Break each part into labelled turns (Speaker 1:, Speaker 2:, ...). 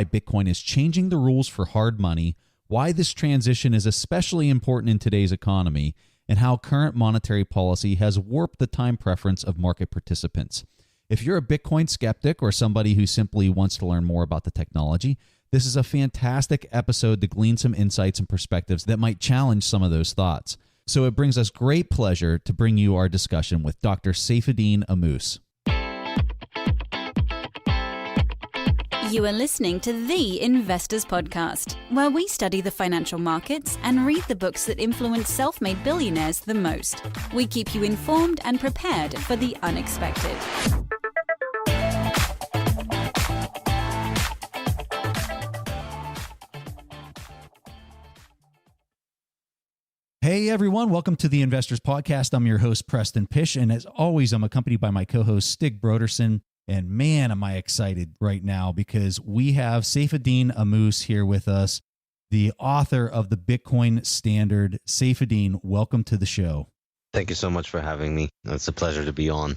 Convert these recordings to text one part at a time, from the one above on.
Speaker 1: why Bitcoin is changing the rules for hard money, why this transition is especially important in today's economy, and how current monetary policy has warped the time preference of market participants. If you're a Bitcoin skeptic or somebody who simply wants to learn more about the technology, this is a fantastic episode to glean some insights and perspectives that might challenge some of those thoughts. So it brings us great pleasure to bring you our discussion with Dr. Saifedean Ammous.
Speaker 2: You are listening to The Investors Podcast, where we study the financial markets and read the books that influence self-made billionaires the most. We keep you informed and prepared for the unexpected.
Speaker 1: Hey everyone, welcome to the Investors Podcast. I'm your host, Preston Pish, and as always, I'm accompanied by my co-host, Stig Broderson. And man, am I excited right now because we have Saifedean Ammous here with us, the author of the Bitcoin Standard. Saifedean, welcome to the show.
Speaker 3: Thank you so much for having me. It's a pleasure to be on.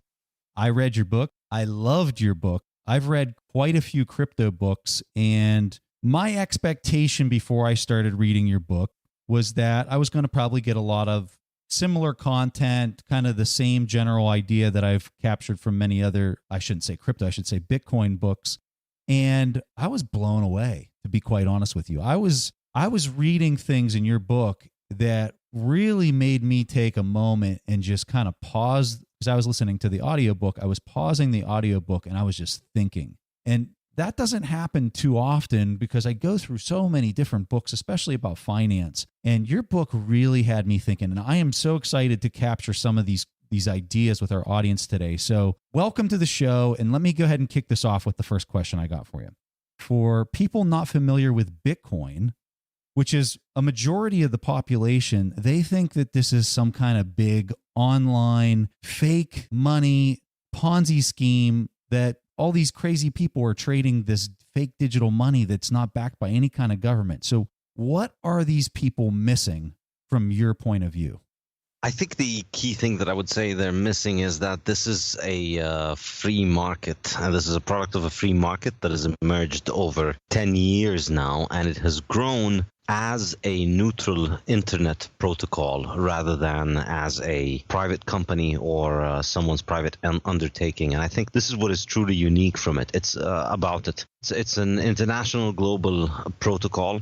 Speaker 1: I read your book. I loved your book. I've read quite a few crypto books, and my expectation before I started reading your book was that I was going to probably get a lot of similar content, kind of the same general idea that I've captured from many other, I shouldn't say crypto, I should say Bitcoin books. And I was blown away, to be quite honest with you. I was reading things in your book that really made me take a moment and just kind of pause. Because I was listening to the audiobook, I was pausing the audiobook and I was just thinking. And that doesn't happen too often because I go through so many different books, especially about finance. And your book really had me thinking. And I am so excited to capture some of these ideas with our audience today. So welcome to the show. And let me go ahead and kick this off with the first question I got for you. For people not familiar with Bitcoin, which is a majority of the population, they think that this is some kind of big online fake money Ponzi scheme that all these crazy people are trading this fake digital money that's not backed by any kind of government. So what are these people missing from your point of view?
Speaker 3: I think the key thing that I would say they're missing is that this is a free market, and this is a product of a free market that has emerged over 10 years now, and it has grown as a neutral internet protocol rather than as a private company or someone's private undertaking. And I think this is what is truly unique from it. It's about it. It's an international global protocol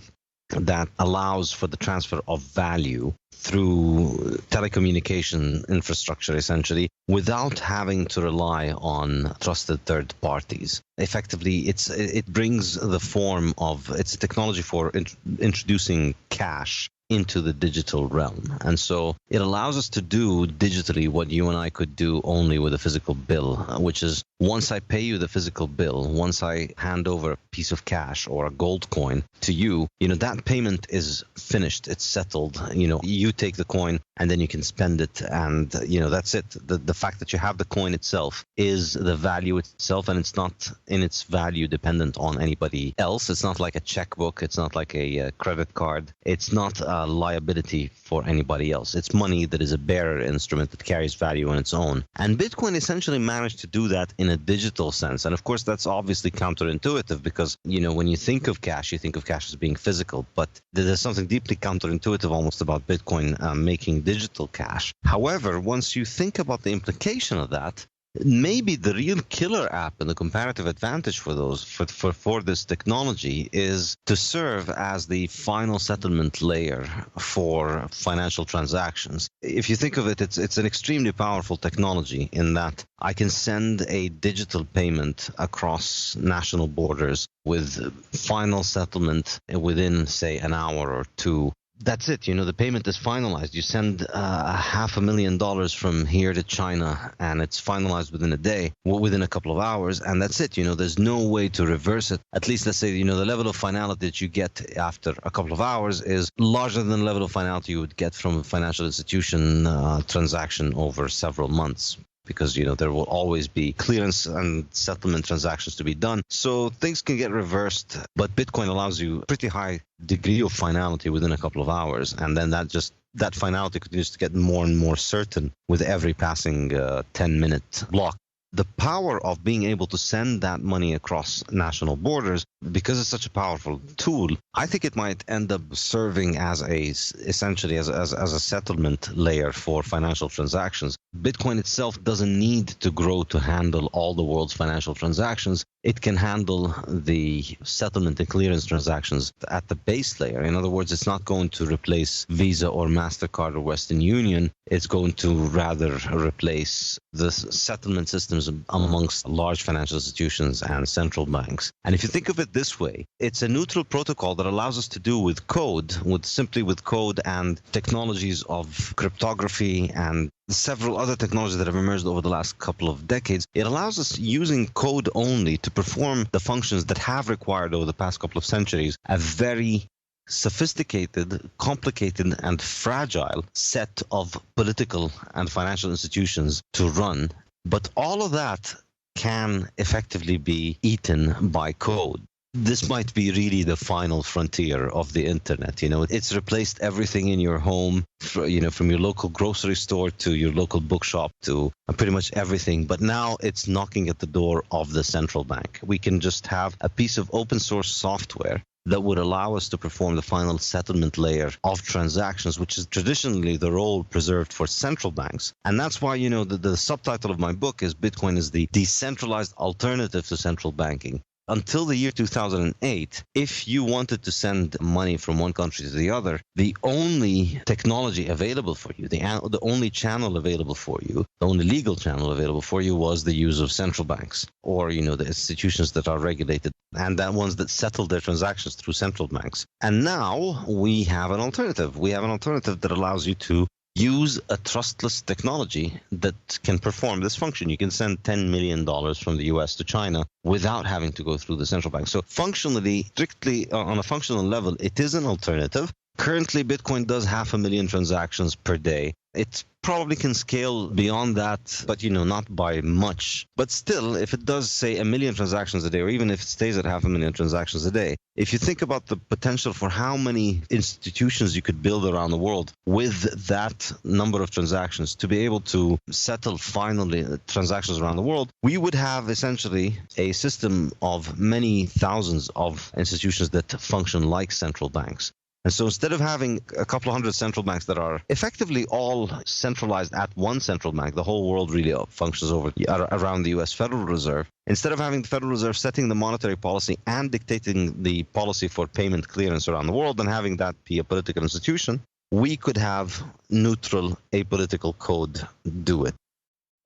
Speaker 3: that allows for the transfer of value through telecommunication infrastructure, essentially, without having to rely on trusted third parties. Effectively, it brings the form of, it's a technology for introducing cash into the digital realm. And so it allows us to do digitally what you and I could do only with a physical bill, which is once I pay you the physical bill, once I hand over a piece of cash or a gold coin to you, that payment is finished. It's settled. You take the coin and then you can spend it. And, that's it. The fact that you have the coin itself is the value itself, and it's not in its value dependent on anybody else. It's not like a checkbook. It's not like a credit card. It's not a liability for anybody else. It's money that is a bearer instrument that carries value on its own. And Bitcoin essentially managed to do that in a digital sense. And of course, that's obviously counterintuitive because, when you think of cash, you think of cash as being physical. But there's something deeply counterintuitive almost about Bitcoin making digital cash. However, once you think about the implication of that, maybe the real killer app and the comparative advantage for this technology is to serve as the final settlement layer for financial transactions. If you think of it, it's an extremely powerful technology in that I can send a digital payment across national borders with final settlement within, say, an hour or two. That's it. The payment is finalized. You send $500,000 from here to China, and it's finalized within a day, within a couple of hours, and that's it. There's no way to reverse it. At least, let's say, the level of finality that you get after a couple of hours is larger than the level of finality you would get from a financial institution transaction over several months. Because, there will always be clearance and settlement transactions to be done. So things can get reversed, but Bitcoin allows you a pretty high degree of finality within a couple of hours. And then that finality continues to get more and more certain with every passing 10-minute block. the power of being able to send that money across national borders, because it's such a powerful tool, I think it might end up serving as essentially as a settlement layer for financial transactions. Bitcoin itself doesn't need to grow to handle all the world's financial transactions. It can handle the settlement and clearance transactions at the base layer. In other words, it's not going to replace Visa or MasterCard or Western Union. It's going to rather replace the settlement systems amongst large financial institutions and central banks. And if you think of it this way, it's a neutral protocol that allows us to do with code, with code and technologies of cryptography and several other technologies that have emerged over the last couple of decades. It allows us, using code only, to perform the functions that have required over the past couple of centuries a very sophisticated, complicated, and fragile set of political and financial institutions to run. But all of that can effectively be eaten by code. This might be really the final frontier of the internet. It's replaced everything in your home, from your local grocery store to your local bookshop to pretty much everything. But now it's knocking at the door of the central bank. We can just have a piece of open source software that would allow us to perform the final settlement layer of transactions, which is traditionally the role preserved for central banks. And that's why, the subtitle of my book is Bitcoin is the decentralized alternative to central banking. Until the year 2008, if you wanted to send money from one country to the other, the only technology available for you, the only channel available for you, the only legal channel available for you was the use of central banks or, the institutions that are regulated and the ones that settle their transactions through central banks. And now we have an alternative. We have an alternative that allows you to use a trustless technology that can perform this function. You can send $10 million from the US to China without having to go through the central bank. So functionally, strictly on a functional level, it is an alternative. Currently, Bitcoin does 500,000 transactions per day. It probably can scale beyond that, but not by much. But still, if it does, say, 1 million transactions a day, or even if it stays at 500,000 transactions a day, if you think about the potential for how many institutions you could build around the world with that number of transactions to be able to settle finally transactions around the world, we would have essentially a system of many thousands of institutions that function like central banks. And so instead of having a couple of hundred central banks that are effectively all centralized at one central bank, the whole world really functions around the US Federal Reserve. Instead of having the Federal Reserve setting the monetary policy and dictating the policy for payment clearance around the world and having that be a political institution, we could have neutral, apolitical code do it.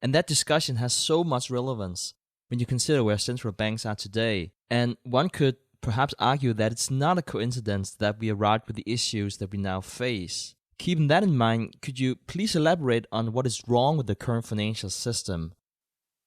Speaker 4: And that discussion has so much relevance when you consider where central banks are today. And one could perhaps argue that it's not a coincidence that we arrived with the issues that we now face. Keeping that in mind, could you please elaborate on what is wrong with the current financial system?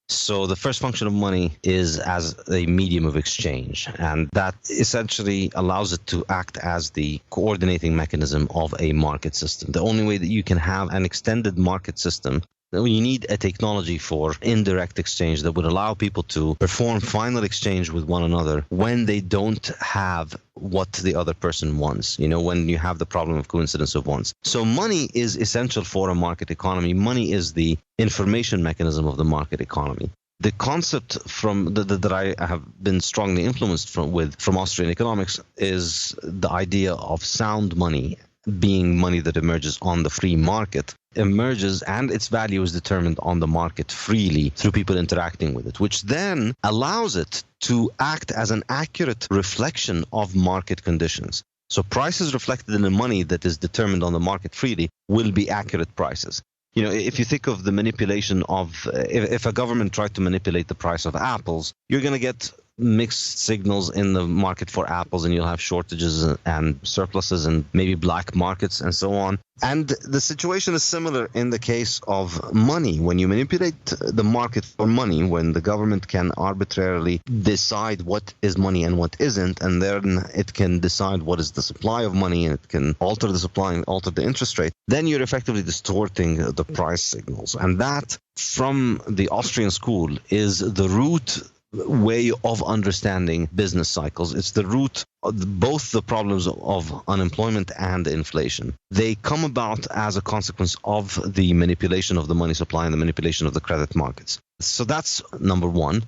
Speaker 3: So the first function of money is as a medium of exchange, and that essentially allows it to act as the coordinating mechanism of a market system. The only way that you can have an extended market system, you need a technology for indirect exchange that would allow people to perform final exchange with one another when they don't have what the other person wants, when you have the problem of coincidence of wants. So money is essential for a market economy. Money is the information mechanism of the market economy. The concept that I have been strongly influenced from Austrian economics is the idea of sound money being money that emerges on the free market, emerges and its value is determined on the market freely through people interacting with it, which then allows it to act as an accurate reflection of market conditions. So prices reflected in the money that is determined on the market freely will be accurate prices. If you think of the manipulation of, if a government tried to manipulate the price of apples, you're going to get mixed signals in the market for apples, and you'll have shortages and surpluses and maybe black markets and so on. And the situation is similar in the case of money. When you manipulate the market for money, when the government can arbitrarily decide what is money and what isn't, and then it can decide what is the supply of money, and it can alter the supply and alter the interest rate, then you're effectively distorting the price signals. And that, from the Austrian school, is the root way of understanding business cycles. It's the root of both the problems of unemployment and inflation. They come about as a consequence of the manipulation of the money supply and the manipulation of the credit markets. So that's number one.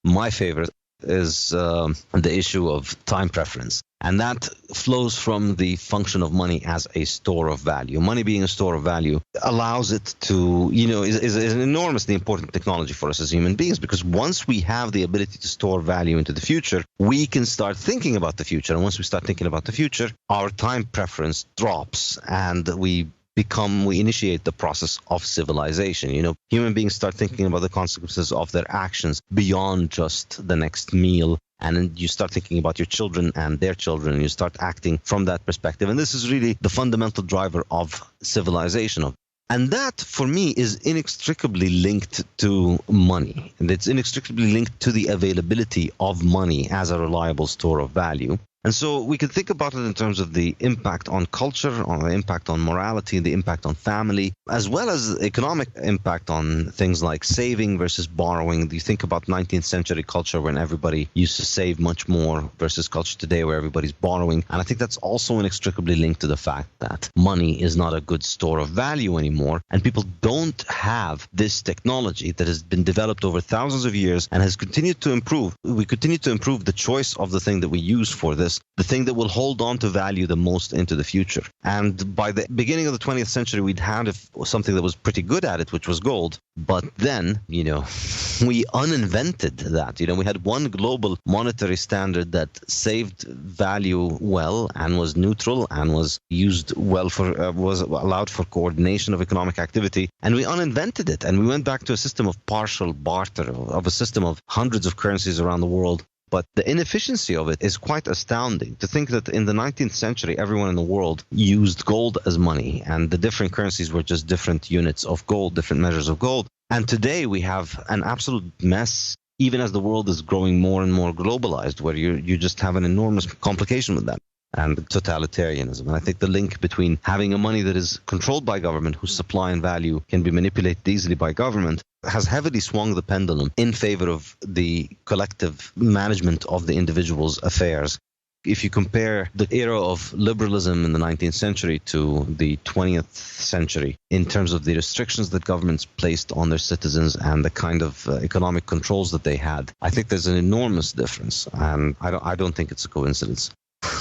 Speaker 3: My favorite is the issue of time preference. And that flows from the function of money as a store of value. Money being a store of value allows it to, is an enormously important technology for us as human beings, because once we have the ability to store value into the future, we can start thinking about the future. And once we start thinking about the future, our time preference drops and we initiate the process of civilization. Human beings start thinking about the consequences of their actions beyond just the next meal. And then you start thinking about your children and their children, and you start acting from that perspective. And this is really the fundamental driver of civilization. And that, for me, is inextricably linked to money. And it's inextricably linked to the availability of money as a reliable store of value. And so we can think about it in terms of the impact on culture, on the impact on morality, the impact on family, as well as economic impact on things like saving versus borrowing. You think about 19th century culture when everybody used to save much more versus culture today where everybody's borrowing. And I think that's also inextricably linked to the fact that money is not a good store of value anymore. And people don't have this technology that has been developed over thousands of years and has continued to improve. We continue to improve the choice of the thing that we use for this, the thing that will hold on to value the most into the future. And by the beginning of the 20th century, we'd had something that was pretty good at it, which was gold. But then, we uninvented that. We had one global monetary standard that saved value well and was neutral and was used well was allowed for coordination of economic activity. And we uninvented it. And we went back to a system of partial barter, of a system of hundreds of currencies around the world. But the inefficiency of it is quite astounding. To think that in the 19th century, everyone in the world used gold as money, and the different currencies were just different units of gold, different measures of gold. And today we have an absolute mess, even as the world is growing more and more globalized, where you just have an enormous complication with that. And totalitarianism. And I think the link between having a money that is controlled by government, whose supply and value can be manipulated easily by government, has heavily swung the pendulum in favor of the collective management of the individual's affairs. If you compare the era of liberalism in the 19th century to the 20th century, in terms of the restrictions that governments placed on their citizens and the kind of economic controls that they had, I think there's an enormous difference. And I don't think it's a coincidence.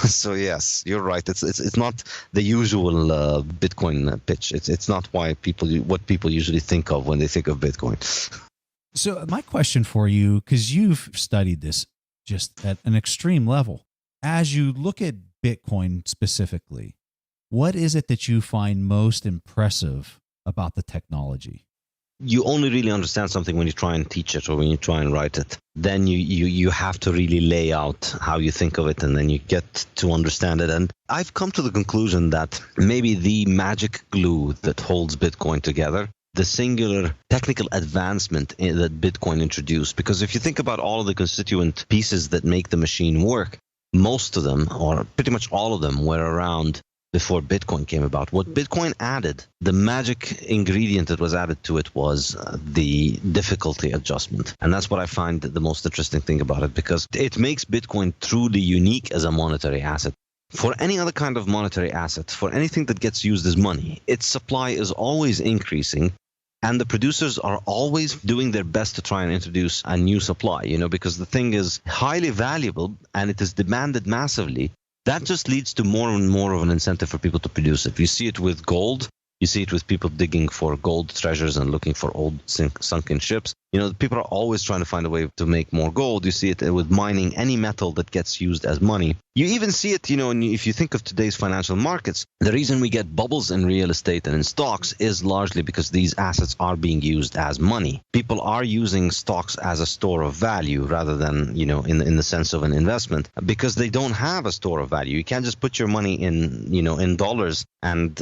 Speaker 3: So yes, you're right. It's not the usual Bitcoin pitch. It's not what people usually think of when they think of Bitcoin.
Speaker 1: So my question for you, because you've studied this just at an extreme level, as you look at Bitcoin specifically, what is it that you find most impressive about the technology?
Speaker 3: You only really understand something when you try and teach it or when you try and write it. Then you have to really lay out how you think of it, and then you get to understand it. And I've come to the conclusion that maybe the magic glue that holds Bitcoin together, the singular technical advancement that Bitcoin introduced, because if you think about all of the constituent pieces that make the machine work, most of them, or pretty much all of them, were around before Bitcoin came about. What Bitcoin added, the magic ingredient that was added to it, was the difficulty adjustment. And that's what I find the most interesting thing about it, because it makes Bitcoin truly unique as a monetary asset. For any other kind of monetary asset, for anything that gets used as money, its supply is always increasing, and the producers are always doing their best to try and introduce a new supply, because the thing is highly valuable and it is demanded massively. That just leads to more and more of an incentive for people to produce it. You see it with gold. You see it with people digging for gold treasures and looking for old sunken ships. People are always trying to find a way to make more gold. You see it with mining any metal that gets used as money. You even see it, if you think of today's financial markets, the reason we get bubbles in real estate and in stocks is largely because these assets are being used as money. People are using stocks as a store of value rather than, in the sense of an investment, because they don't have a store of value. You can't just put your money in dollars and,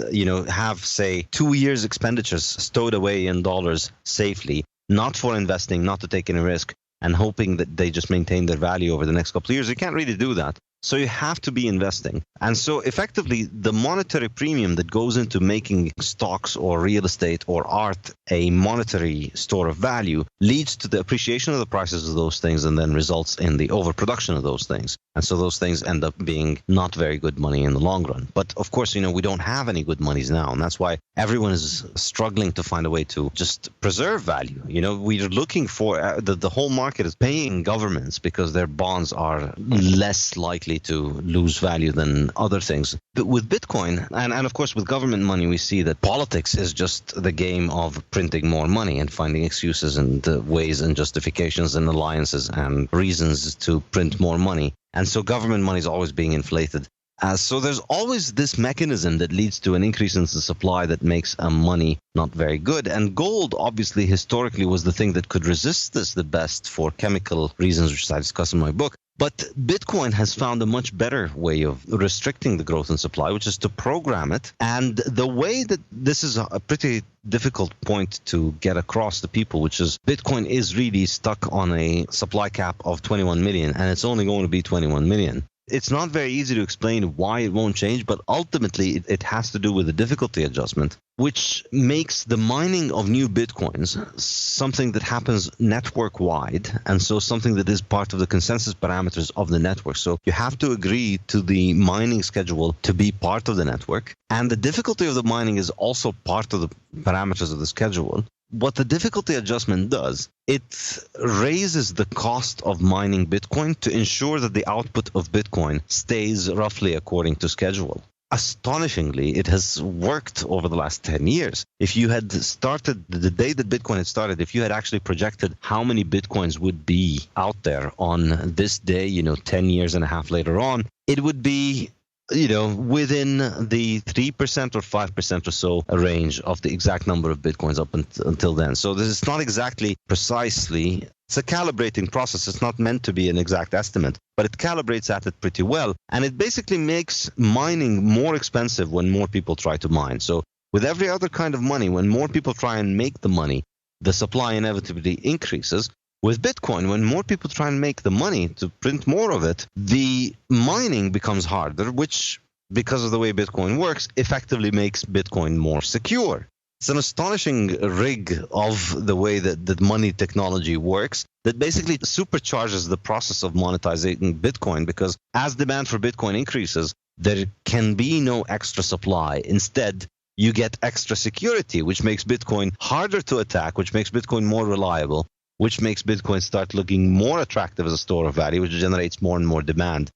Speaker 3: have, say, 2 years expenditures stowed away in dollars safely, not for investing, not to take any risk, and hoping that they just maintain their value over the next couple of years. You can't really do that. So you have to be investing. And so effectively, the monetary premium that goes into making stocks or real estate or art a monetary store of value leads to the appreciation of the prices of those things and then results in the overproduction of those things. And so those things end up being not very good money in the long run. But of course, we don't have any good monies now. And that's why everyone is struggling to find a way to just preserve value. We're looking for the whole market is paying governments because their bonds are less likely to lose value than other things. But with Bitcoin, and of course with government money, we see that politics is just the game of printing more money and finding excuses and ways and justifications and alliances and reasons to print more money. And so government money is always being inflated. So there's always this mechanism that leads to an increase in the supply that makes money not very good. And gold, obviously, historically was the thing that could resist this the best for chemical reasons, which I discuss in my book. But Bitcoin has found a much better way of restricting the growth in supply, which is to program it. And the way that this is a pretty difficult point to get across to people, which is Bitcoin is really stuck on a supply cap of 21 million, and it's only going to be 21 million. It's not very easy to explain why it won't change, but ultimately it has to do with the difficulty adjustment, which makes the mining of new Bitcoins something that happens network-wide, and so something that is part of the consensus parameters of the network. So you have to agree to the mining schedule to be part of the network, and the difficulty of the mining is also part of the parameters of the schedule. What the difficulty adjustment does, it raises the cost of mining Bitcoin to ensure that the output of Bitcoin stays roughly according to schedule. Astonishingly, it has worked over the last 10 years. If you had started the day that Bitcoin had started, if you had actually projected how many Bitcoins would be out there on this day, 10 years and a half later on, it would be within the 3% or 5% or so range of the exact number of Bitcoins up until then. So this is not exactly precisely, it's a calibrating process. It's not meant to be an exact estimate, but it calibrates at it pretty well. And it basically makes mining more expensive when more people try to mine. So with every other kind of money, when more people try and make the money, the supply inevitably increases. With Bitcoin, when more people try and make the money to print more of it, the mining becomes harder, which, because of the way Bitcoin works, effectively makes Bitcoin more secure. It's an astonishing rig of the way that money technology works that basically supercharges the process of monetizing Bitcoin, because as demand for Bitcoin increases, there can be no extra supply. Instead, you get extra security, which makes Bitcoin harder to attack, which makes Bitcoin more reliable, which makes Bitcoin start looking more attractive as a store of value, which generates more and more demand.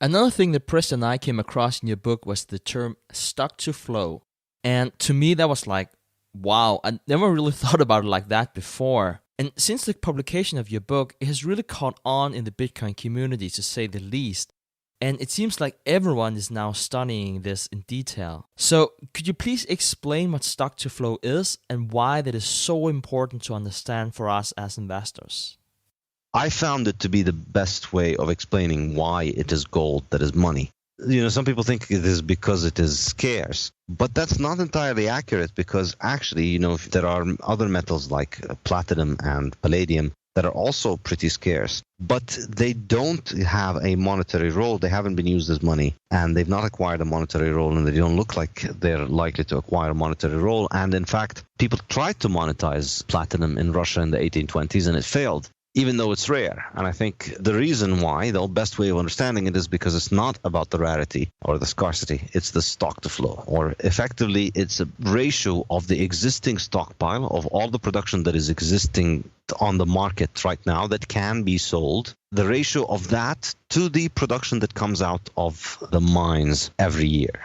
Speaker 4: Another thing that Preston and I came across in your book was the term stock to flow. And to me, that was like, wow, I never really thought about it like that before. And since the publication of your book, it has really caught on in the Bitcoin community, to say the least. And it seems like everyone is now studying this in detail. So could you please explain what stock to flow is and why that is so important to understand for us as investors?
Speaker 3: I found it to be the best way of explaining why it is gold that is money. Some people think it is because it is scarce, but that's not entirely accurate, because actually, there are other metals like platinum and palladium that are also pretty scarce, but they don't have a monetary role. They haven't been used as money, and they've not acquired a monetary role, and they don't look like they're likely to acquire a monetary role. And in fact, people tried to monetize platinum in Russia in the 1820s, and it failed, even though it's rare. And I think the reason why, the best way of understanding it, is because it's not about the rarity or the scarcity. It's the stock to flow, or effectively it's a ratio of the existing stockpile of all the production that is existing on the market right now that can be sold, the ratio of that to the production that comes out of the mines every year.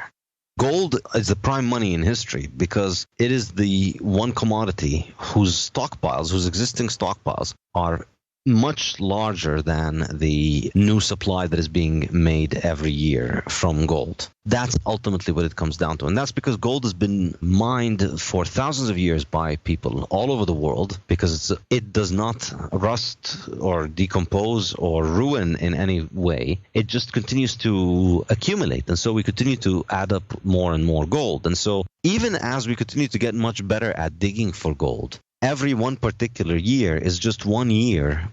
Speaker 3: Gold is the prime money in history because it is the one commodity whose existing stockpiles are much larger than the new supply that is being made every year from gold. That's ultimately what it comes down to. And that's because gold has been mined for thousands of years by people all over the world, because it does not rust or decompose or ruin in any way. It just continues to accumulate. And so we continue to add up more and more gold. And so even as we continue to get much better at digging for gold, every one particular year is just 1 year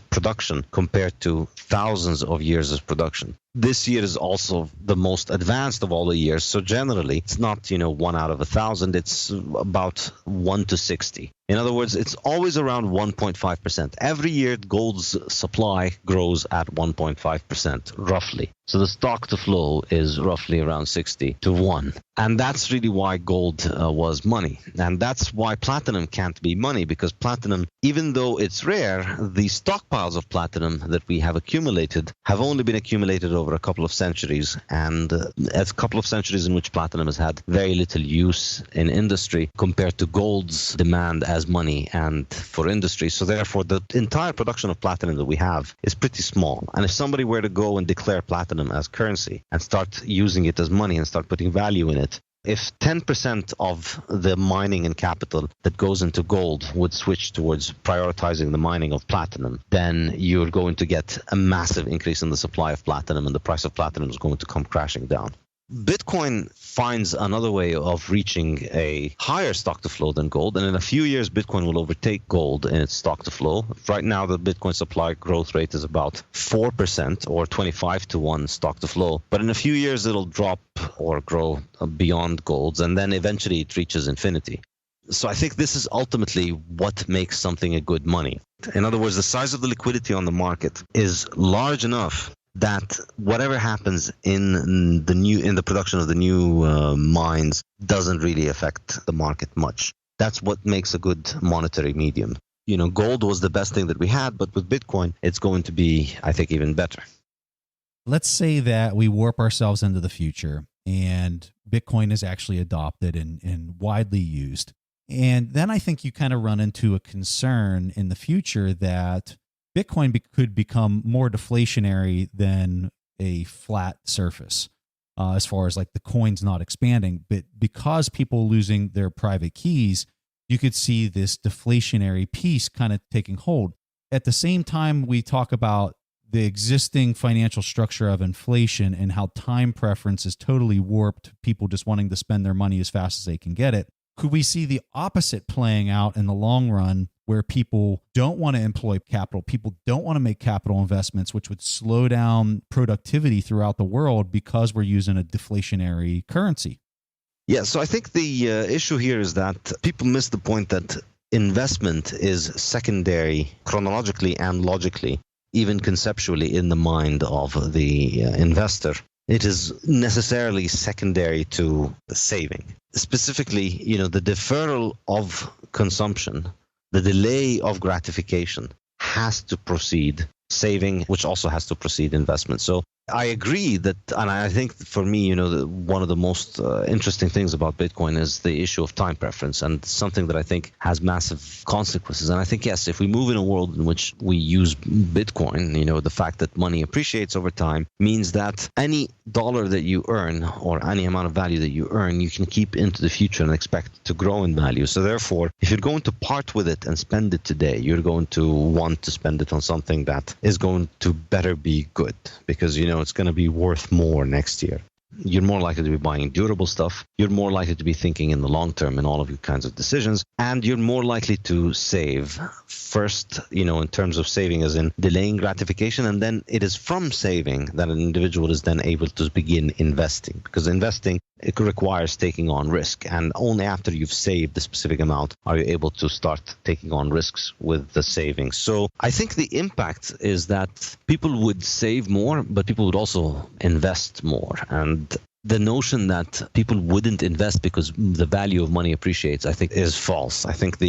Speaker 3: production compared to thousands of years of production. This year is also the most advanced of all the years. So generally, it's not, 1 out of 1,000. It's about 1 to 60. In other words, it's always around 1.5%. Every year, gold's supply grows at 1.5%, roughly. So the stock to flow is roughly around 60 to 1. And that's really why gold was money. And that's why platinum can't be money, because platinum, even though it's rare, the stockpiles of platinum that we have accumulated have only been accumulated over a couple of centuries. And a couple of centuries in which platinum has had very little use in industry compared to gold's demand as money and for industry. So therefore, the entire production of platinum that we have is pretty small. And if somebody were to go and declare platinum as currency and start using it as money and start putting value in it, if 10% of the mining and capital that goes into gold would switch towards prioritizing the mining of platinum, then you're going to get a massive increase in the supply of platinum, and the price of platinum is going to come crashing down. Bitcoin finds another way of reaching a higher stock to flow than gold, and in a few years Bitcoin will overtake gold in its stock to flow. Right now the Bitcoin supply growth rate is about 4% or 25 to 1 stock to flow, but in a few years it'll drop or grow beyond gold's, and then eventually it reaches infinity. So I think this is ultimately what makes something a good money. In other words, the size of the liquidity on the market is large enough that whatever happens in the production of the new mines doesn't really affect the market much. That's what makes a good monetary medium. Gold was the best thing that we had, but with Bitcoin, it's going to be, I think, even better.
Speaker 1: Let's say that we warp ourselves into the future and Bitcoin is actually adopted and widely used. And then I think you kind of run into a concern in the future that Bitcoin could become more deflationary than a flat surface as far as like the coins not expanding. But because people losing their private keys, you could see this deflationary piece kind of taking hold. At the same time, we talk about the existing financial structure of inflation and how time preference is totally warped, people just wanting to spend their money as fast as they can get it. Could we see the opposite playing out in the long run, where people don't want to employ capital, people don't want to make capital investments, which would slow down productivity throughout the world because we're using a deflationary currency?
Speaker 3: Yeah, so I think the issue here is that people miss the point that investment is secondary chronologically and logically, even conceptually, in the mind of the investor. It is necessarily secondary to saving. Specifically, the deferral of consumption, the delay of gratification has to precede saving, which also has to precede investment. So I agree that, and I think for me, one of the most interesting things about Bitcoin is the issue of time preference, and something that I think has massive consequences. And I think, yes, if we move in a world in which we use Bitcoin, the fact that money appreciates over time means that any dollar that you earn or any amount of value that you earn, you can keep into the future and expect to grow in value. So therefore, if you're going to part with it and spend it today, you're going to want to spend it on something that is going to better be good, because, it's going to be worth more next year. You're more likely to be buying durable stuff. You're more likely to be thinking in the long term in all of your kinds of decisions. And you're more likely to save first, in terms of saving as in delaying gratification. And then it is from saving that an individual is then able to begin investing, because investing, it requires taking on risk. And only after you've saved a specific amount are you able to start taking on risks with the savings. So I think the impact is that people would save more, but people would also invest more. And the notion that people wouldn't invest because the value of money appreciates, I think, is false. I think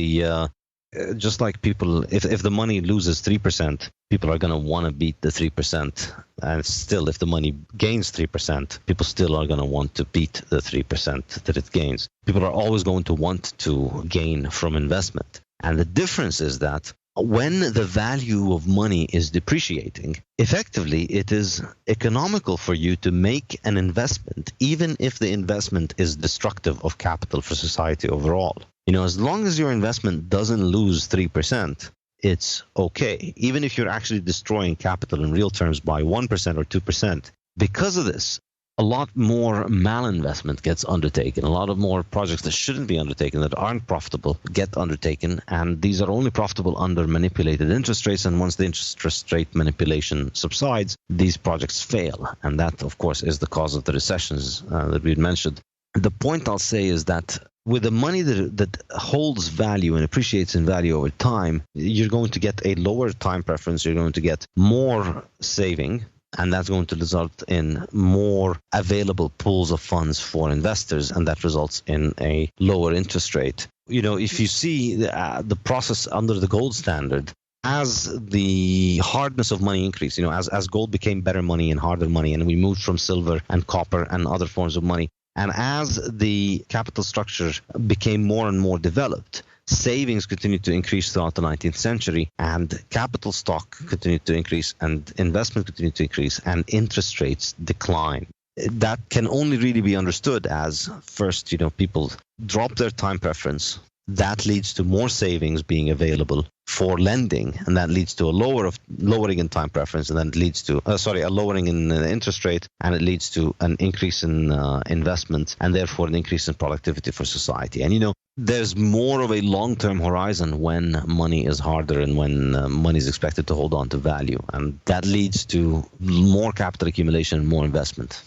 Speaker 3: just like people, if the money loses 3%, people are going to want to beat the 3%. And still, if the money gains 3%, people still are going to want to beat the 3% that it gains. People are always going to want to gain from investment. And the difference is that when the value of money is depreciating, effectively it is economical for you to make an investment, even if the investment is destructive of capital for society overall. As long as your investment doesn't lose 3%, it's okay. Even if you're actually destroying capital in real terms by 1% or 2%. Because of this, a lot more malinvestment gets undertaken. A lot of more projects that shouldn't be undertaken, that aren't profitable, get undertaken. And these are only profitable under manipulated interest rates. And once the interest rate manipulation subsides, these projects fail. And that, of course, is the cause of the recessions that we mentioned. The point I'll say is that with the money that holds value and appreciates in value over time, you're going to get a lower time preference. You're going to get more saving. And that's going to result in more available pools of funds for investors, and that results in a lower interest rate. If you see the process under the gold standard, as the hardness of money increased, as gold became better money and harder money, and we moved from silver and copper and other forms of money, and as the capital structure became more and more developed, savings continued to increase throughout the 19th century, and capital stock continued to increase, and investment continued to increase, and interest rates decline. That can only really be understood as, first, people drop their time preference. That leads to more savings being available for lending, and that leads to a lowering in time preference, and then it leads to a lowering in interest rate, and it leads to an increase in investment, and therefore an increase in productivity for society. And there's more of a long-term horizon when money is harder and when money is expected to hold on to value, and that leads to more capital accumulation and more investment.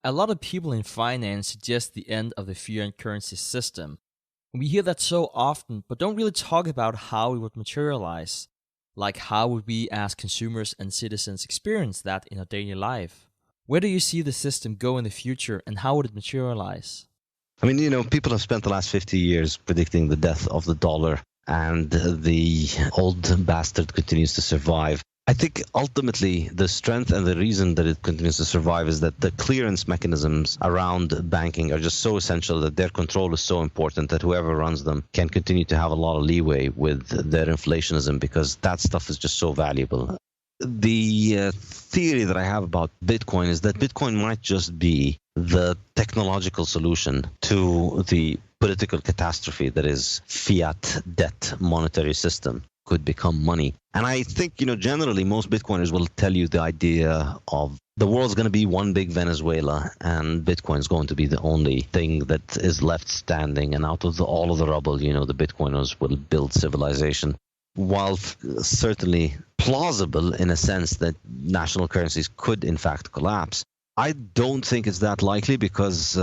Speaker 4: A lot of people in finance suggest the end of the fiat currency system. We hear that so often, but don't really talk about how it would materialize. Like, how would we as consumers and citizens experience that in our daily life? Where do you see the system go in the future, and how would it materialize?
Speaker 3: I mean, people have spent the last 50 years predicting the death of the dollar, and the old bastard continues to survive. I think ultimately the strength and the reason that it continues to survive is that the clearance mechanisms around banking are just so essential, that their control is so important that whoever runs them can continue to have a lot of leeway with their inflationism, because that stuff is just so valuable. The theory that I have about Bitcoin is that Bitcoin might just be the technological solution to the political catastrophe that is fiat debt monetary system could become money. And I think, generally most Bitcoiners will tell you the idea of the world's going to be one big Venezuela, and Bitcoin is going to be the only thing that is left standing. And out of all of the rubble, the Bitcoiners will build civilization. While certainly plausible in a sense that national currencies could in fact collapse, I don't think it's that likely, because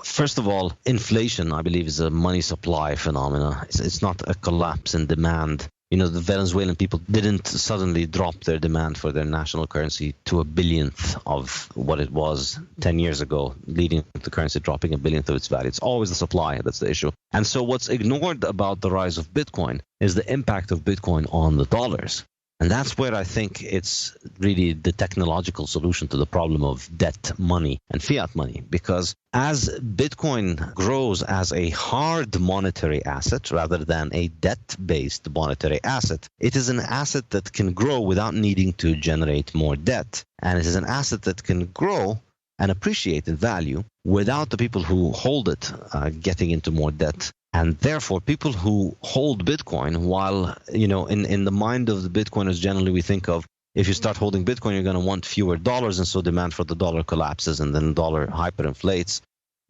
Speaker 3: first of all, inflation, I believe, is a money supply phenomena. It's not a collapse in demand. The Venezuelan people didn't suddenly drop their demand for their national currency to a billionth of what it was 10 years ago, leading to the currency dropping a billionth of its value. It's always the supply that's the issue. And so what's ignored about the rise of Bitcoin is the impact of Bitcoin on the dollars. And that's where I think it's really the technological solution to the problem of debt money and fiat money. Because as Bitcoin grows as a hard monetary asset rather than a debt-based monetary asset, it is an asset that can grow without needing to generate more debt. And it is an asset that can grow and appreciate in value without the people who hold it getting into more debt. And therefore, people who hold Bitcoin, while, in the mind of the Bitcoiners, generally we think of, if you start holding Bitcoin, you're going to want fewer dollars, and so demand for the dollar collapses, and then the dollar hyperinflates.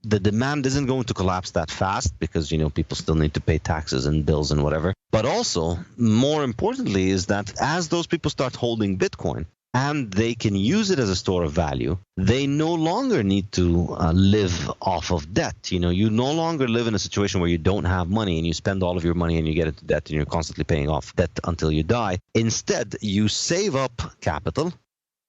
Speaker 3: The demand isn't going to collapse that fast, because, people still need to pay taxes and bills and whatever. But also, more importantly, is that as those people start holding Bitcoin, and they can use it as a store of value, they no longer need to live off of debt. You no longer live in a situation where you don't have money and you spend all of your money and you get into debt and you're constantly paying off debt until you die. Instead, you save up capital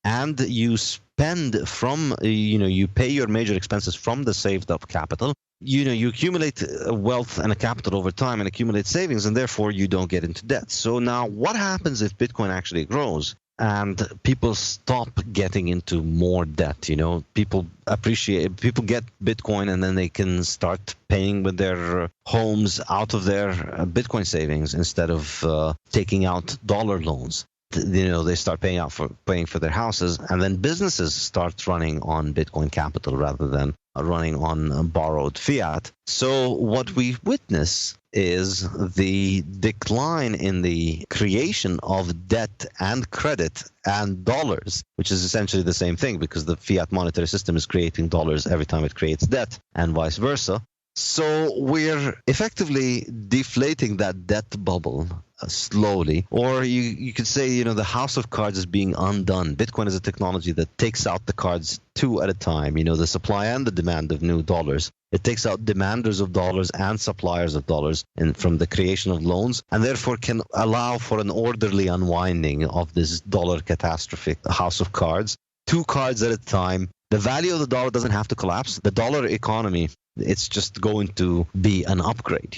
Speaker 3: and you spend from, you pay your major expenses from the saved up capital. You accumulate wealth and a capital over time and accumulate savings, and therefore you don't get into debt. So now what happens if Bitcoin actually grows and people stop getting into more debt? People get Bitcoin, and then they can start paying with their homes out of their Bitcoin savings instead of taking out dollar loans. They start paying for their houses, and then businesses start running on Bitcoin capital rather than running on borrowed fiat. So what we witness is the decline in the creation of debt and credit and dollars, which is essentially the same thing because the fiat monetary system is creating dollars every time it creates debt and vice versa. So we're effectively deflating that debt bubble slowly, or you could say, the house of cards is being undone. Bitcoin is a technology that takes out the cards two at a time, the supply and the demand of new dollars. It takes out demanders of dollars and suppliers of dollars from the creation of loans, and therefore can allow for an orderly unwinding of this dollar catastrophic house of cards, two cards at a time. The value of the dollar doesn't have to collapse. The dollar economy, it's just going to be an upgrade,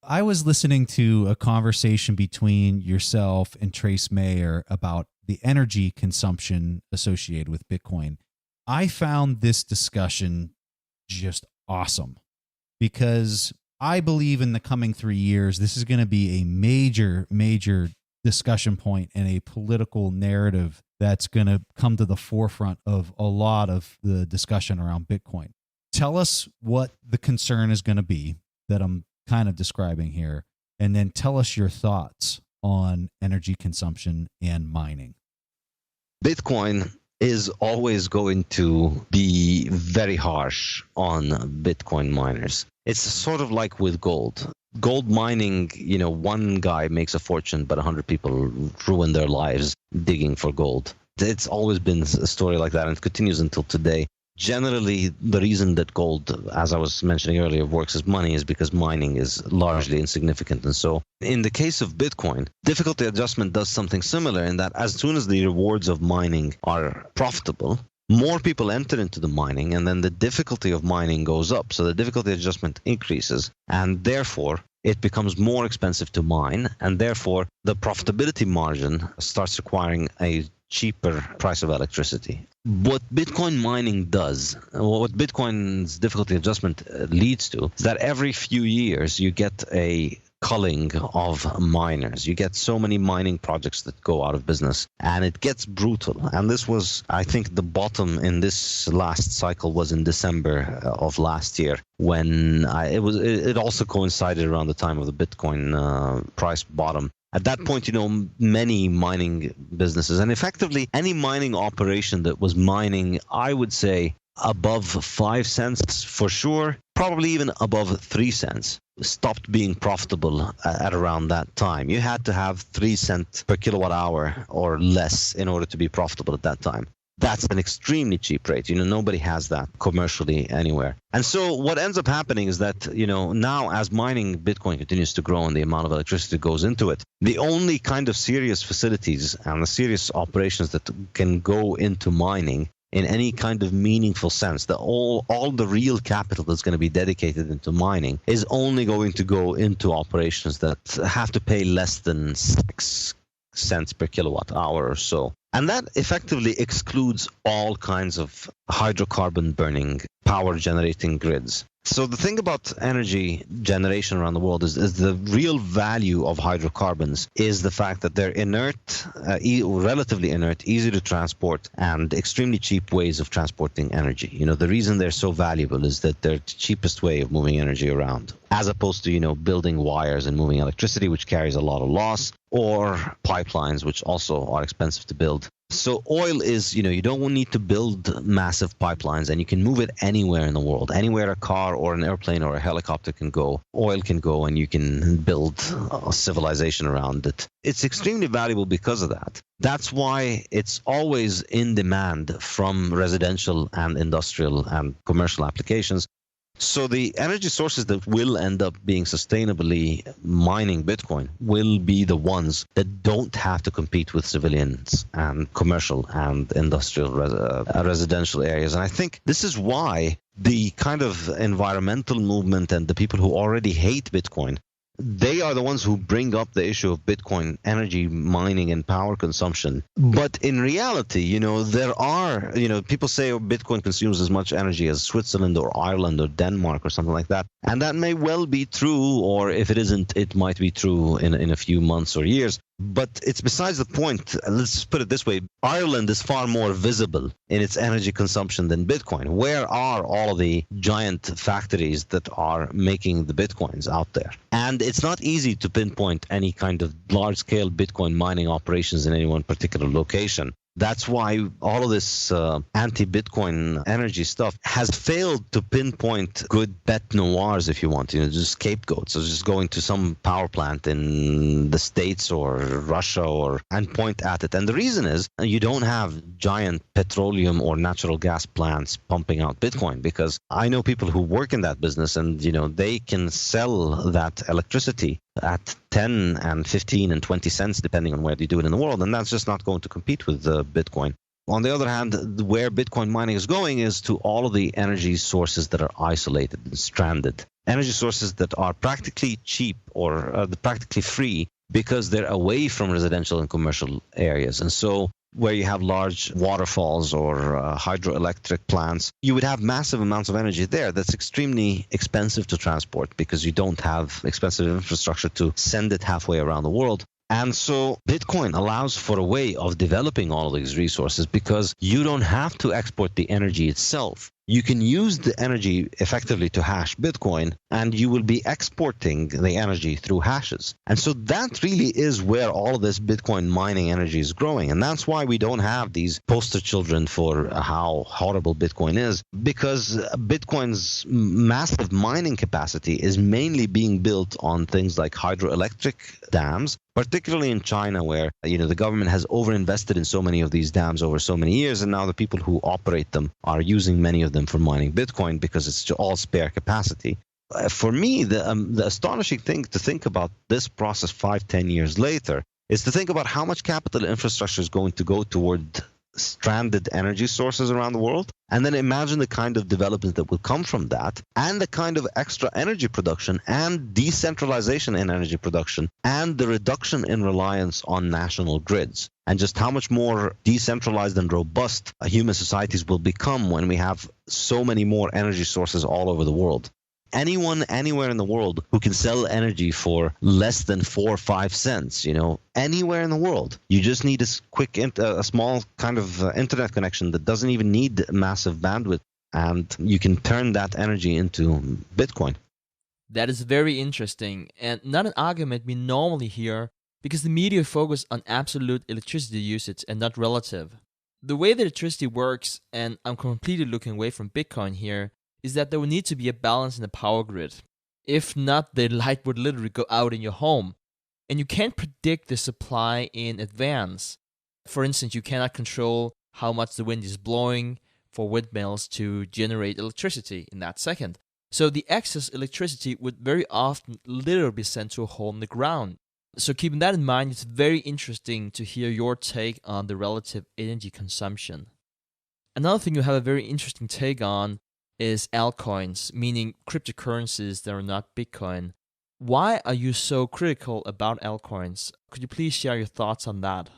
Speaker 1: I was listening to a conversation between yourself and Trace Mayer about the energy consumption associated with Bitcoin. I found this discussion just awesome because I believe in the coming 3 years, this is going to be a major, major discussion point and a political narrative that's going to come to the forefront of a lot of the discussion around Bitcoin. Tell us what the concern is going to be that I'm kind of describing here, and then tell us your thoughts on energy consumption and mining.
Speaker 3: Bitcoin is always going to be very harsh on Bitcoin miners. It's sort of like with gold. Gold mining, one guy makes a fortune, but 100 people ruin their lives digging for gold. It's always been a story like that, and it continues until today. Generally, the reason that gold, as I was mentioning earlier, works as money is because mining is largely insignificant. And so in the case of Bitcoin, difficulty adjustment does something similar in that as soon as the rewards of mining are profitable, more people enter into the mining, and then the difficulty of mining goes up. So the difficulty adjustment increases, and therefore it becomes more expensive to mine, and therefore the profitability margin starts requiring a cheaper price of electricity. What Bitcoin mining does, what Bitcoin's difficulty adjustment leads to, is that every few years you get a culling of miners. You get so many mining projects that go out of business, and it gets brutal. And this was, I think, the bottom in this last cycle was in December of last year, when it also coincided around the time of the Bitcoin price bottom. At that point, many mining businesses, and effectively any mining operation that was mining, I would say, above 5 cents for sure, probably even above 3 cents, stopped being profitable at around that time. You had to have 3 cents per kilowatt hour or less in order to be profitable at that time. That's an extremely cheap rate. Nobody has that commercially anywhere. And so what ends up happening is that, now as mining Bitcoin continues to grow and the amount of electricity that goes into it, the only kind of serious facilities and the serious operations that can go into mining in any kind of meaningful sense, that all the real capital that's going to be dedicated into mining is only going to go into operations that have to pay less than 6 cents per kilowatt hour or so. And that effectively excludes all kinds of hydrocarbon burning, power generating grids. So the thing about energy generation around the world is the real value of hydrocarbons is the fact that they're inert, relatively inert, easy to transport, and extremely cheap ways of transporting energy. The reason they're so valuable is that they're the cheapest way of moving energy around, as opposed to, building wires and moving electricity, which carries a lot of loss, or pipelines, which also are expensive to build. So oil is, you don't need to build massive pipelines, and you can move it anywhere in the world. Anywhere a car or an airplane or a helicopter can go, oil can go, and you can build a civilization around it. It's extremely valuable because of that. That's why it's always in demand from residential and industrial and commercial applications. So the energy sources that will end up being sustainably mining Bitcoin will be the ones that don't have to compete with civilians and commercial and industrial residential areas. And I think this is why the kind of environmental movement and the people who already hate Bitcoin, they are the ones who bring up the issue of Bitcoin energy mining and power consumption. But in reality, there are, people say Bitcoin consumes as much energy as Switzerland or Ireland or Denmark or something like that. And that may well be true, or if it isn't, it might be true in a few months or years. But it's besides the point. Let's just put it this way. Ireland is far more visible in its energy consumption than Bitcoin. Where are all the giant factories that are making the Bitcoins out there? And it's not easy to pinpoint any kind of large-scale Bitcoin mining operations in any one particular location. That's why all of this anti-Bitcoin energy stuff has failed to pinpoint good bête noirs, if you want, just scapegoats. So just going to some power plant in the States or Russia and point at it. And the reason is you don't have giant petroleum or natural gas plants pumping out Bitcoin, because I know people who work in that business and, they can sell that electricity at 10 and 15 and 20 cents, depending on where they do it in the world. And that's just not going to compete with Bitcoin. On the other hand, where Bitcoin mining is going is to all of the energy sources that are isolated and stranded. Energy sources that are practically cheap or practically free because they're away from residential and commercial areas. And so where you have large waterfalls or hydroelectric plants, you would have massive amounts of energy there that's extremely expensive to transport because you don't have expensive infrastructure to send it halfway around the world. And so Bitcoin allows for a way of developing all of these resources because you don't have to export the energy itself. You can use the energy effectively to hash Bitcoin, and you will be exporting the energy through hashes. And so that really is where all of this Bitcoin mining energy is growing. And that's why we don't have these poster children for how horrible Bitcoin is, because Bitcoin's massive mining capacity is mainly being built on things like hydroelectric dams, particularly in China, where the government has overinvested in so many of these dams over so many years, and now the people who operate them are using many of them for mining Bitcoin because it's all spare capacity. For me, the astonishing thing to think about this process 5-10 years later is to think about how much capital infrastructure is going to go toward stranded energy sources around the world, and then imagine the kind of development that will come from that, and the kind of extra energy production and decentralization in energy production, and the reduction in reliance on national grids, and just how much more decentralized and robust human societies will become when we have so many more energy sources all over the world. Anyone, anywhere in the world who can sell energy for less than 4 or 5 cents, anywhere in the world. You just need a small kind of internet connection that doesn't even need massive bandwidth, and you can turn that energy into Bitcoin.
Speaker 4: That is very interesting, and not an argument we normally hear, because the media focus on absolute electricity usage and not relative. The way that electricity works, and I'm completely looking away from Bitcoin here, is that there will need to be a balance in the power grid. If not, the light would literally go out in your home. And you can't predict the supply in advance. For instance, you cannot control how much the wind is blowing for windmills to generate electricity in that second. So the excess electricity would very often literally be sent to a hole in the ground. So keeping that in mind, it's very interesting to hear your take on the relative energy consumption. Another thing you have a very interesting take on is altcoins, meaning cryptocurrencies that are not Bitcoin. Why are you so critical about altcoins? Could you please share your thoughts on that?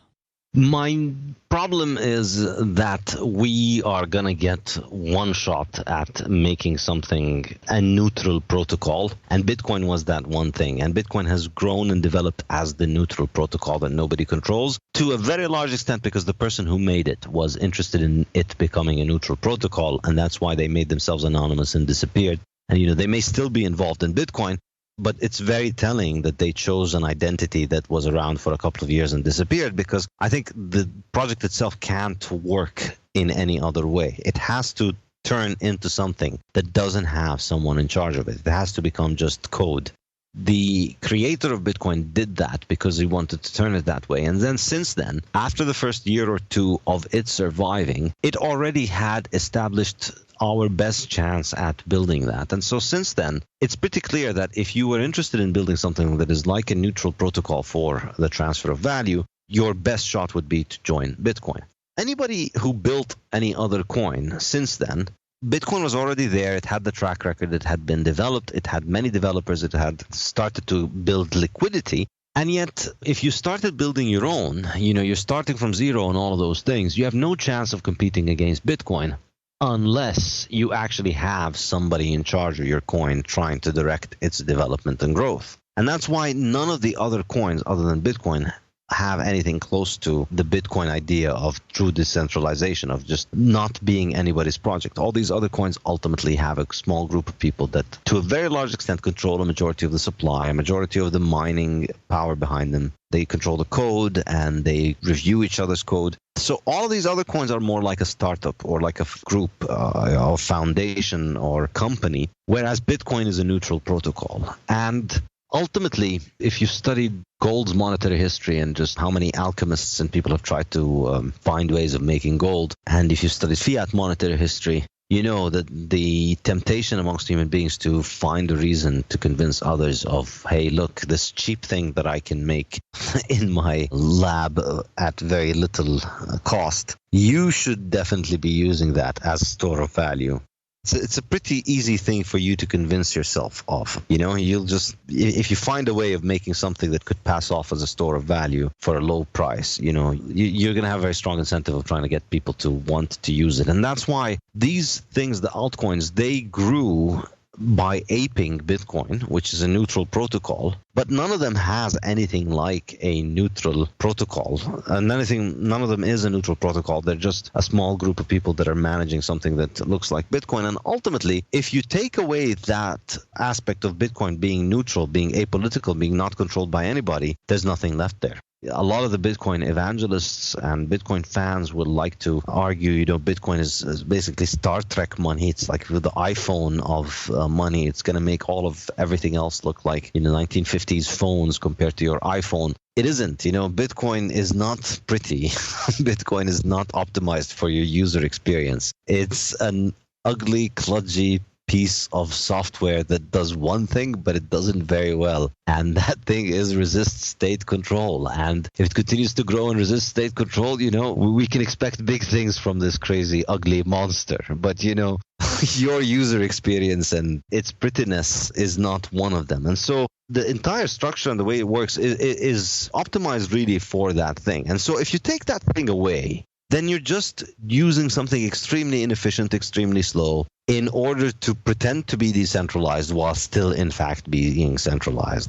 Speaker 3: My problem is that we are going to get one shot at making something a neutral protocol, and Bitcoin was that one thing. And Bitcoin has grown and developed as the neutral protocol that nobody controls to a very large extent because the person who made it was interested in it becoming a neutral protocol, and that's why they made themselves anonymous and disappeared. And they may still be involved in Bitcoin, but it's very telling that they chose an identity that was around for a couple of years and disappeared, because I think the project itself can't work in any other way. It has to turn into something that doesn't have someone in charge of it. It has to become just code. The creator of Bitcoin did that because he wanted to turn it that way. And then since then, after the first year or two of it surviving, it already had established our best chance at building that. And so since then, it's pretty clear that if you were interested in building something that is like a neutral protocol for the transfer of value, your best shot would be to join Bitcoin. Anybody who built any other coin since then, Bitcoin was already there. It had the track record. It had been developed. It had many developers. It had started to build liquidity. And yet, if you started building your own, you're starting from zero and all of those things, you have no chance of competing against Bitcoin unless you actually have somebody in charge of your coin trying to direct its development and growth. And that's why none of the other coins other than Bitcoin have anything close to the Bitcoin idea of true decentralization, of just not being anybody's project. All these other coins ultimately have a small group of people that, to a very large extent, control a majority of the supply, a majority of the mining power behind them. They control the code and they review each other's code. So all of these other coins are more like a startup or like a group or foundation or company, whereas Bitcoin is a neutral protocol. And ultimately, if you studied gold's monetary history and just how many alchemists and people have tried to find ways of making gold, and if you studied fiat monetary history, you know that the temptation amongst human beings to find a reason to convince others of, hey, look, this cheap thing that I can make in my lab at very little cost, you should definitely be using that as a store of value. It's a pretty easy thing for you to convince yourself of. You'll just, if you find a way of making something that could pass off as a store of value for a low price, you're going to have a very strong incentive of trying to get people to want to use it. And that's why these things, the altcoins, they grew by aping Bitcoin, which is a neutral protocol, but none of them has anything like a neutral protocol. And none of them is a neutral protocol. They're just a small group of people that are managing something that looks like Bitcoin. And ultimately, if you take away that aspect of Bitcoin being neutral, being apolitical, being not controlled by anybody, there's nothing left there. A lot of the Bitcoin evangelists and Bitcoin fans would like to argue, Bitcoin is basically Star Trek money. It's like the iPhone of money. It's going to make all of everything else look like 1950s phones compared to your iPhone. It isn't. Bitcoin is not pretty. Bitcoin is not optimized for your user experience. It's an ugly, kludgy piece of software that does one thing, but it does it very well. And that thing is resist state control. And if it continues to grow and resist state control, we can expect big things from this crazy, ugly monster. But, your user experience and its prettiness is not one of them. And so the entire structure and the way it works is optimized really for that thing. And so if you take that thing away, then you're just using something extremely inefficient, extremely slow, in order to pretend to be decentralized while still, in fact, being centralized.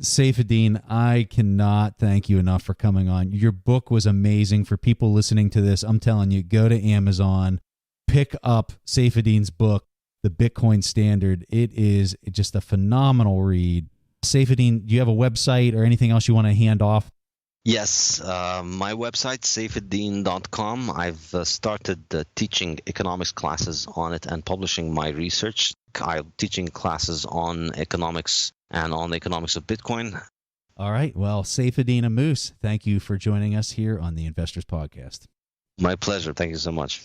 Speaker 1: Saifedean, I cannot thank you enough for coming on. Your book was amazing. For people listening to this, I'm telling you, go to Amazon, pick up Saifedean's book, The Bitcoin Standard. It is just a phenomenal read. Saifedean, do you have a website or anything else you want to hand off?
Speaker 3: Yes, my website, saifedean.com. I've started teaching economics classes on it and publishing my research. I'm teaching classes on economics and on the economics of Bitcoin.
Speaker 1: All right. Well, Saifedean Ammous, thank you for joining us here on the Investors Podcast.
Speaker 3: My pleasure. Thank you so much.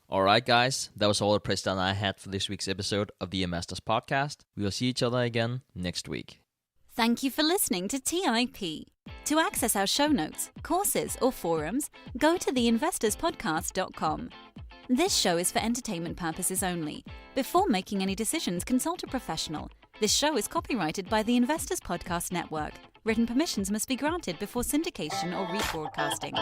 Speaker 4: All right, guys. That was all the press down I had for this week's episode of the Investors Podcast. We will see each other again next week.
Speaker 2: Thank you for listening to TIP. To access our show notes, courses, or forums, go to theinvestorspodcast.com. This show is for entertainment purposes only. Before making any decisions, consult a professional. This show is copyrighted by the Investors Podcast Network. Written permissions must be granted before syndication or rebroadcasting.